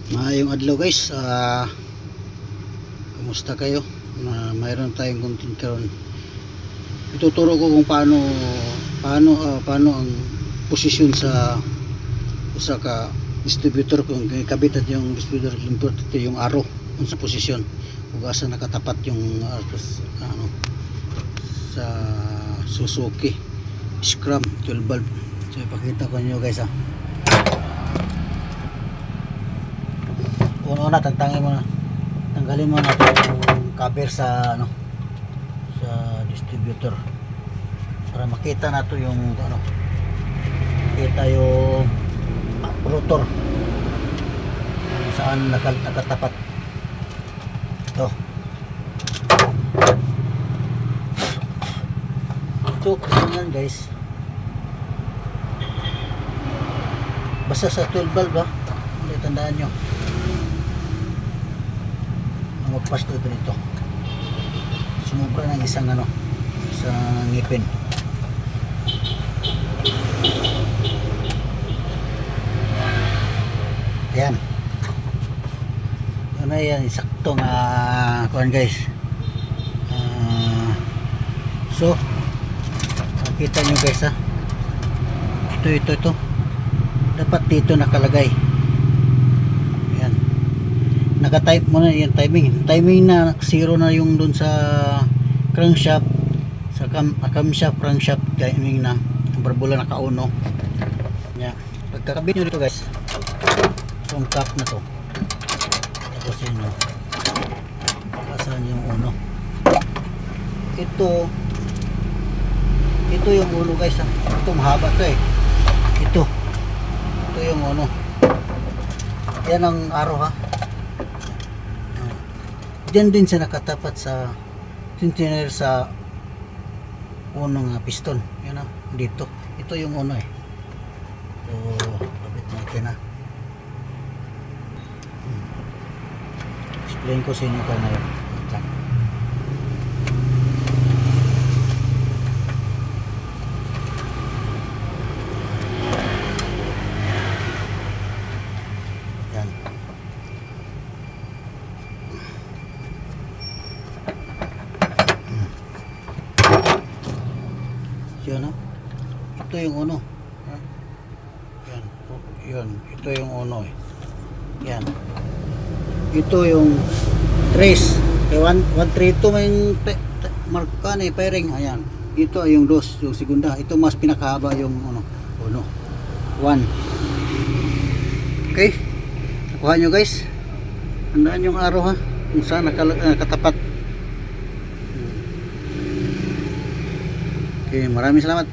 Maayong adlaw guys. Kumusta kayo? Mayroon tayong content karon. Ituturo ko kung paano ang posisyon sa usa ka distributor, kung kabitan yung distributor, importante yung arrow kung sa posisyon kung asa nakatapat yung sa Suzuki Scrum 12 valve. So ipakita ko niyo guys. Una tanggalin mo na yung cover sa sa distributor para makita na to yung makita yung rotor kung saan nakatapat ito. So yan guys, basta sa 12 valve tandaan nyo magpasto ito nito, sumubra ng isang ngipin. Ayan, yan isaktong kuhan guys. So makita nyo guys ito dapat dito nakalagay. Naka-type mo na yung timing na 0 na yung dun sa crankshaft, sa camshaft, crankshaft timing na barbula naka-uno. Yeah. Pagkakabit nyo dito guys itong cap na to, tapos yun saan yung uno, ito yung uno guys ito mahaba to ito yung uno, yan ang araw diyan din siya nakatapat sa container sa unong piston. Yan dito. Ito yung uno So, kapit natin explain ko sa inyo kung ano yun. Yan. Yan ito yung uno. Yan, ito yung uno yan, ito yung trace 132 may marka na pairing. Ayan, ito ay yung dos, yung segunda. Ito mas pinakahaba yung uno 1. Okay, nakuha nyo guys, tandaan yung araw kung saan nakatapat. Okay, maraming salamat.